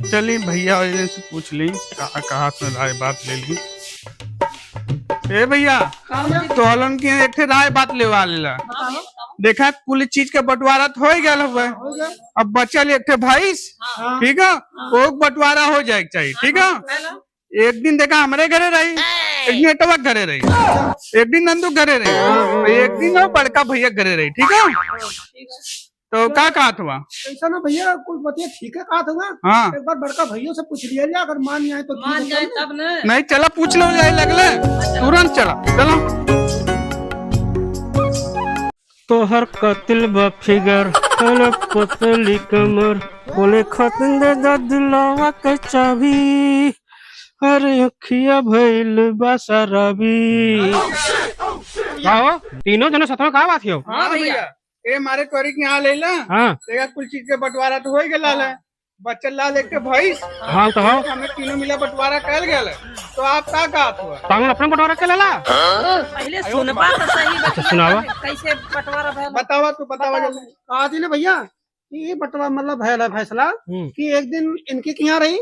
चली भैया वाले से पूछ ली, कहा से राय बात ले ली। ए भैया तोलन की एक राय बात लेवा लेला। देखा कुल चीज के बंटवारा तो हो गया हुआ, अब बचल एक भैंस, ठीक है, वो बंटवारा हो जाए चाहिए, ठीक है। एक दिन देखा हमारे घरे रही, एक दिन एटवा घरे रही, एक दिन नंदू घरे रही, एक दिन वो बड़का भैया घरे रही, ठीक है। तो क्या कहा था ऐसा ना भैया कुछ बताइए, ठीक है कहा था। हाँ एक बार बड़का भैया से पूछ लिया जाए, अगर मान जाए तो मान जाए तब न। नहीं चला पूछ लो जाए लगले तुरंत चला चलो। तो हर कतिल फिगर पतली कमर बोले खतंदे दिलावा के चाबी, अरे अखिया भइल बसरबी। आओ तीनों जने साथ में का बात हो? हाँ भैया ए मारे कोरी के यहाँ ले ला। हाँ देखा कुल चीज के बंटवारा तो हो गया है, बच्चन लाल एक भैंस, हाँ तो हाँ हमें तीनों मिला बंटवारा कर गया। तो आप क्या कहा था? तांगन अपने बंटवारा के लेला। पहले सुनबा तो सही बतिया, सुनावा। कैसे बंटवारा भइल। बतावा तू बतावा जल्दी। कहा थी ना भैया कि ये बटवा मतलब है फैसला कि एक दिन इनके के यहाँ रही,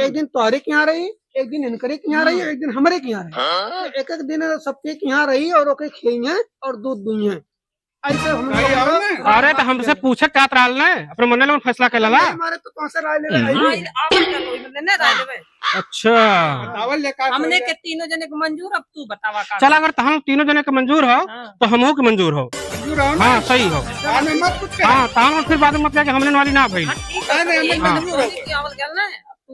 एक दिन तोहरे के यहाँ रही, एक दिन इनकरे के यहाँ रही, एक दिन हमारे के यहाँ रही। एक एक दिन सबके के यहाँ रही और ओके खेई और दूध दुई है। ऐसे हम अरे तो हमसे पूछे क्या त्राल ने अपने मन में फैसला के लेला। हमारे तो कौन से राय ले रहे हाँ, आप क्या कोई ने राय देवे। अच्छा बतावल ले का हमने के तीनों जने को मंजूर, अब तू बतावा का। चल अगर हम तीनों जने के मंजूर हो तो हमहू के मंजूर हो। मंजूर हो ना? हाँ सही हो। हमें मत कुछ हाँ तांगन फिर बाद में मत कि हमने वाली ना भइल।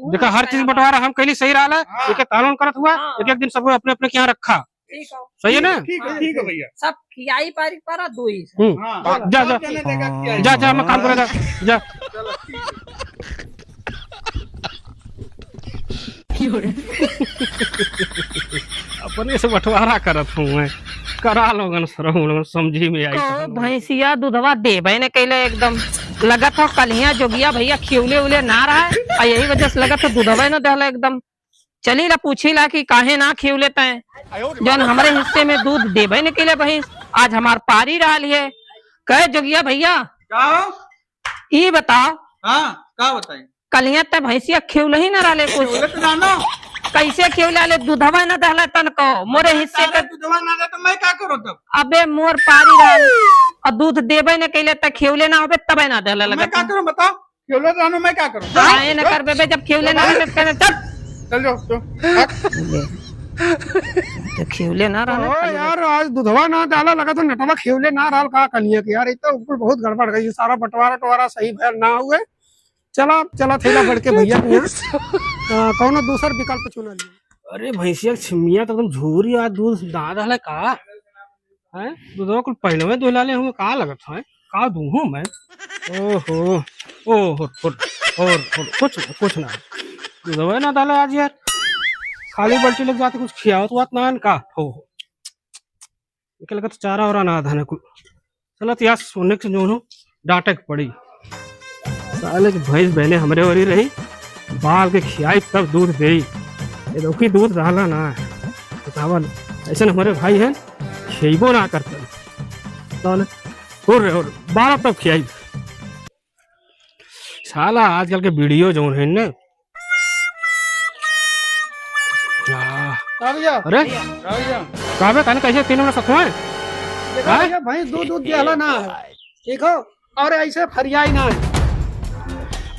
देखा हर चीज बंटवारा हम कहली सही रहा है, एक कानून करत हुआ, एक एक दिन सब अपने अपने यहाँ रखा, सही है ना? ठीक है भैया। सब खियाई पारी पारा दो ही। हाँ, जा जा कहने देगा क्या? जा जा मैं काम करेगा जा। अपने से बंटवारा करत हूँ मैं, करा लोगन सर समझी में आई। भैंसिया दूधवा देवे ने कैले एकदम लगत हो कलिया जोगिया भैया खियौले उले ना रहा है, और यही वजह से लगत हो दूधवा न दहला एकदम। चली ला पूछी ला कि काहे ना खियौले तय, जन हमारे हिस्से में दूध देवे ने कैले भैंस, आज हमार पारी रहा है। कहे जोगिया भैया ये बताओ, हाँ क्या बताए? कलिया तय भैंसिया खियौले ही ना रहा कुछ, कैसे खियौला ले दूधवा न दहला तन को मोरे हिस्से का दूधवा ना दे तो मैं क्या करूं तब? अबे मोर पारी रहा और दूध देवे न कैले तक खियौले ना होबे तबे ना दहला मैं लगा। क्या करूं बताओ? खियौले रानो मैं क्या करूं? काहे न कर बेबे जब खियौले ना होबे कहने चल जाओ तो खियौले ना रहा। ओ यार आज दूधवा ना डाला लगा तो नटवा खेवले ना रहा का कलिया के यार, ये तो ऊपर बहुत गड़बड़ गई। सारा बंटवारा टवारा सही भैल ना हुए। चला चला थैला बढ़ के भैया कौन दूसर विकल्प चुना लिया। अरे भैंसिया छिमिया तो एकदम झूरी आ दूध दादा है का है दूधवा कुल पहले में दुला ले हुए का लगत है का दूं मैं। ओहो ओहो और कुछ ना दूधवा ना डाले आज यार, खाली बल्टी लग जाती कुछ खियावत वात ना का हो एक लगत चारा और ना धाने कुल। चला तो यार सोने से जो डांटे पड़ी साले की भैंस बहने हमरे वरी रही, बाल के खियाई तब दूध दे, ये दोखी दूध डाला ना बतावा ऐसे हमारे भाई हैं खेबो ना करते और बारह तब खियाई। साला आजकल के वीडियो जो है ना अरे काबे कहने कैसे तीनों में सखो है भैया भैंस दूध दूध दिया ना ठीक हो, और ऐसे फरियाई ना है।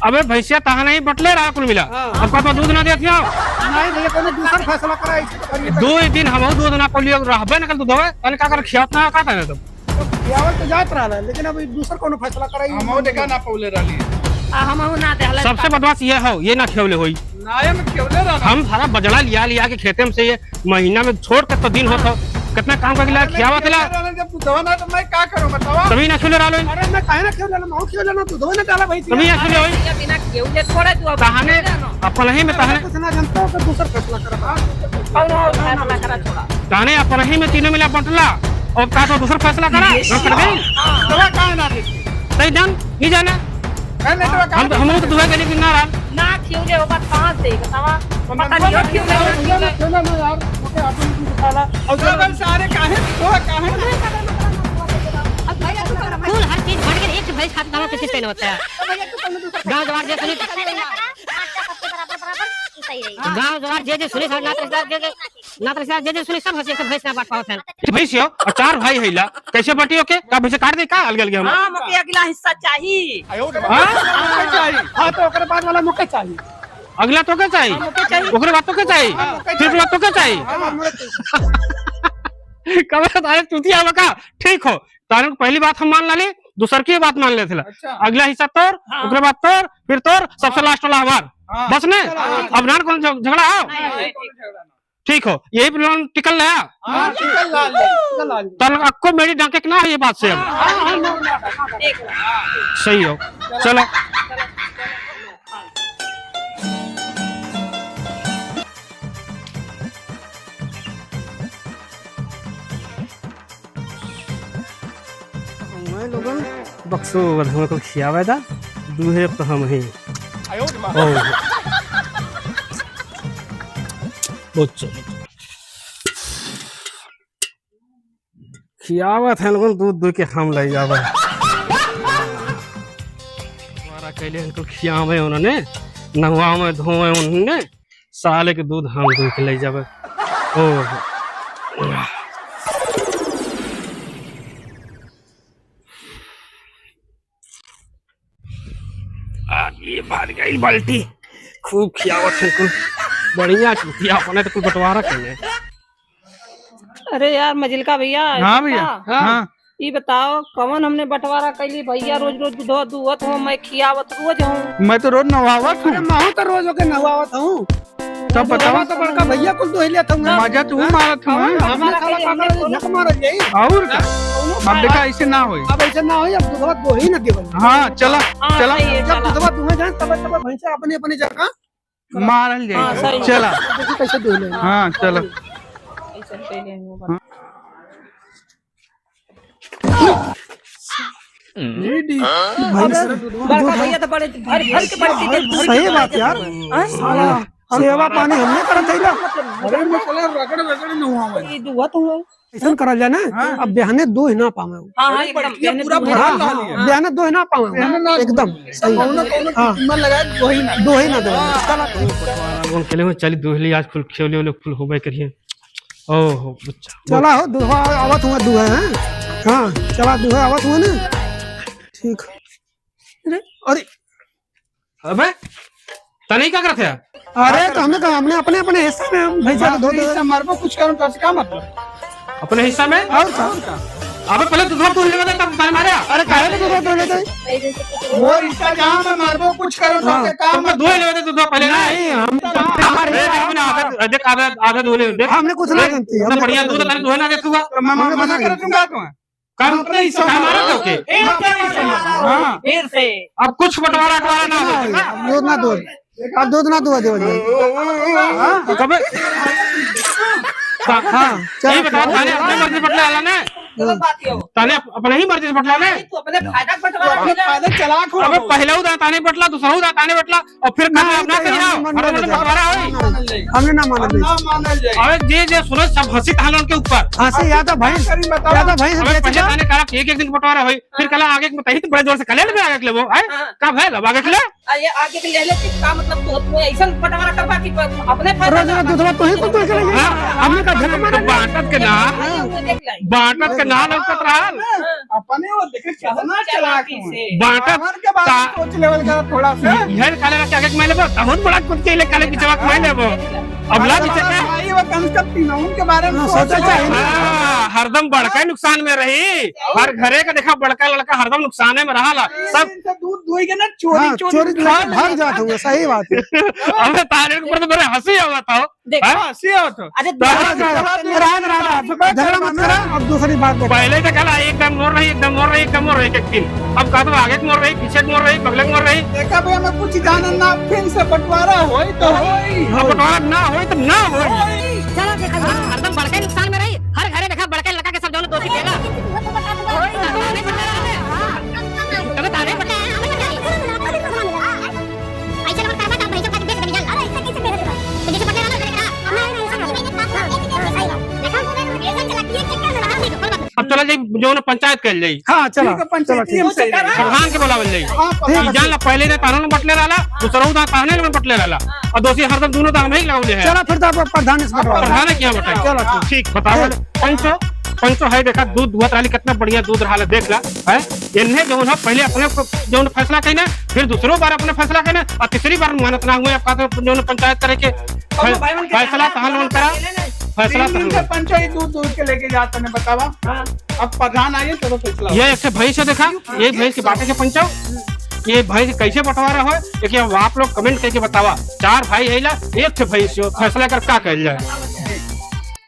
अबे भैंसिया तहा नहीं बटले रहा कुल मिला, अब का दूध ना देती हो नहीं भैया कोनो दूसर फैसला करा ऐसे दो दिन हम दूध ना पोलियो रहबे न कल दूध है तने का कर खियात ना का तने तब खियावल तो जात रहा है, लेकिन अब दूसर कोनो फैसला करा हम देखा ना पौले रही। हम ना दहला। सबसे बदमाश ये हो ये ना खियौले होई नाया में खियौले रहा। हम सारा बजड़ा लिया के खेते में से ये महीना में छोड़ के तो दिन होता कितना काम कर लिया खियावा तिला जब दूधवा ना तो मैं क्या करूं बताओ? तभी ना खिले रहा अरे मैं काहे ना खियौले ना मैं खियौले ना दूधवा ना डाला भाई तभी ना खिले होई भैया बिना खियौले थोड़े तू अब कहाने अपन ही में तहने कुछ ना जानता हो कि दूसर फैसला करा। कौन और फैसला करा छोड़ा कहाने अपन ही में तीनों मिला बंटला और का तो दूसरा फैसला करा हम कर गई दवा कहां ना दे? नहीं जान नहीं जाना हम तो दुआ के लिए ना रहा ना खियौले होगा कहां से बतावा पता नहीं खियौले खियौले ना यार ओके अपन की बताला और सब सारे काहे तो काहे फूल हर चीज बढ़ के एक भैंस हाथ दावा किसी पे होता है गाँव जवान जैसे गांव जवार जे सुनी सब नात रिश्तेदार जे सुनी सब हंसी सब भैंस ना बात पावत है। भैंस हो और 4 भाई हैला कैसे बटी ओके का भैंस काट दे का अलग अलग हम हां मुके अगला हिस्सा चाहिए। हाँ तो ओकरे बाद वाला मुके चाहिए। अगला तो क्या चाहिए ओकरे बात तो क्या चाहिए फिर बात तो क्या चाहिए कब तारे चुतिया बका ठीक हो तारे पहली बात हम मान लाली दूसर की बात मान लेते अगला हिस्सा तोर ओकरे बाद तोर फिर तोर सबसे लास्ट वाला हमार बस ने अब ना कौन झगड़ा आओ ठीक हो यही प्लान टिकल नया तल आपको मेरी डांके ना है ये बात से सही हो चलो मैं लोगन बक्सो हमको खियावा था दूहे तो हम ही खियावा था लोगन दूध दूध के हम ले जावा हमारा कहले इनको खियावे उन्होंने नहवा में धोए उन्होंने साले के दूध हम दूध के ले जावे ये भार गई बाल्टी खूब खियावत है कुल बढ़िया चुतिया अपने तो कुल बंटवारा करने। अरे यार मजिलका भैया हाँ भैया हाँ ये बताओ कौन हमने बंटवारा कैली भैया रोज रोज दूध दुहत हूँ मैं खियावत रोज हूँ। मैं तो रोज नवावत हूँ मैं तो रोज होके नहवावत हूँ तब बताओ तो बड़का भैया कुल तो हिलिया था मजा तू मारत हूँ हमने साला काका झक मार जाई और क्या अब देखा ऐसे ना होई अब ऐसा ना होई अब दूधवा दो ही ना देवल हाँ चला चला जब दूधवा दुहे जाए तब तब भैंसा अपने अपने जगह मारल जाए चला देखी कैसे दो ले हाँ चला बड़का भैया तो बड़े भर भर के बाल्टी दे सही बात यार साला सेवा पानी हमने करत हैला अरे मैं साला रगड़ रगड़ नहवावे ये दुहत हूँ ऐसा करल जाए ना अब बिहाने दो ही ना पावे हां एकदम पूरा हां बिहाने दो ही ना पावे एकदम सही हां मन लगा दो ही ना दे कौन केले हो चली दोहली आज फुल खेले वाले फुल होबे करिए ओहो बच्चा चला हो दुहा आवत हुआ दुहा है हां चला दुहा आवत हुआ ना ठीक अरे अबे तने क्या करते हैं अरे तो हमने कहा हमने अपने अपने हिस्से में भैंसा को धो दे मरबो कुछ करूं तो क्या मतलब अपने हिस्सा में और का अबे पहले दूसरा तू ले तब ताने मारे अरे काहे को धो लेते वो रिश्ता जहां मैं मरबो कुछ करूं तो काम मैं दो ले दूध पहले नहीं हम हमारे देख आधा दो ले देख हमने कुछ नहीं जानती हम बढ़िया दूध तने दो ना दे तू मैं मना कर दूंगा तो काम अपने हिस्सा हमारा दो के हां फिर से अब कुछ बंटवारा ना हो दूध ना दो अब दूध ना दो दे कबे हाँ यही बताओ ताने अपने मर्जी से बटला आला ने ताने अपने ही मर्जी से बटला ने तू अपने फायदा बंटवारा फायदा चलाक हो अबे पहले उदा ताने बटला दूसरा उदा ताने बटला और फिर कल अपना करिया हर मतलब बटवारा होई हमने ना माना ना मानल जाए अबे जे सुनो सब हंसी तालन के ऊपर हां या तो भैंस अबे पहले ताने करा एक एक दिन बटवारा होई फिर कल आगे में तही तो बड़े जोर से कले में आगे के लेबो है कब है लब आगे के ले ये आगे के ले ले का मतलब तू ऐसा बंटवारा करवा की अपने रोज ना दूधवा तो ही को तो चले हमने का झक मारा बांटत के ना लौकत रहल अपने वो देखे कितना चलाक है बांटत के बाद सोच लेवल का थोड़ा सा यह काले के आगे में लेबो बहुत बड़ा कुछ के ले काले पीछे में लेबो अब ला पीछे का भाई वो कम से कम तीनों के बारे में सोचा चाहिए हरदम बड़का नुकसान में रही हर घरे का देखा बड़का लड़का हरदम नुकसान में रहा सब दूध दुई के ना चोरी चोरी भाग जाते होंगे सही बात है अबे तारे के ऊपर तो मेरे हंसी आवा था हंसी आओ तो अरे झगड़ा मत करा अब दूसरी बात पहले तो कल एकदम मोर रही एकदम मोर रही एकदम मोर रही एक दिन अब कहा तो आगे मोर रही पीछे मोर रही बगले मोर रही देखा भैया मैं कुछ जाना ना फिर से बंटवारा होई तो होई बंटवारा ना होई तो ना होई चलो देखा हरदम बड़के नुकसान में रही हर घरे देखा बड़के लड़का के सब दोनों दोषी देगा कभी ताने पड़े अब चला जाए जो ना पंचायत कर जाई। हाँ चलो ठीक है, पंचायती हम सही रहेगा। प्रधान के बोलावल जाई। ई जान ला पहले ने तारन बटले रहला, दूसरा दा ताने में बटले रहला, और दोषी हरदम दोनों दा हम ही लगावले है। चलो फिर तो प्रधान से बटवा प्रधान क्या बताई? चलो ठीक बताओ। पंचो है, देखा दूध दुहत रही, कितना बढ़िया दूध रहा, देख ला है। इन्हें जो है पहले अपने जो फैसला कहना, फिर दूसरों बार अपने फैसला कहना, और तीसरी बार मानत ना हुए आपका जो पंचायत करे के फैसला तहन करा, फैसला पंचो ही दूध के लेके जाते हैं, बतावा। अब प्रधान आइए चलो फैसला। ये एक भैंस है, देखा ये भैंस के बाटे के पंचो, ये भैंस कैसे बंटवारा हो, देखिए आप लोग कमेंट करके बतावा। 4 भाई है, एक भैंस फैसला कर क्या कहल जाए।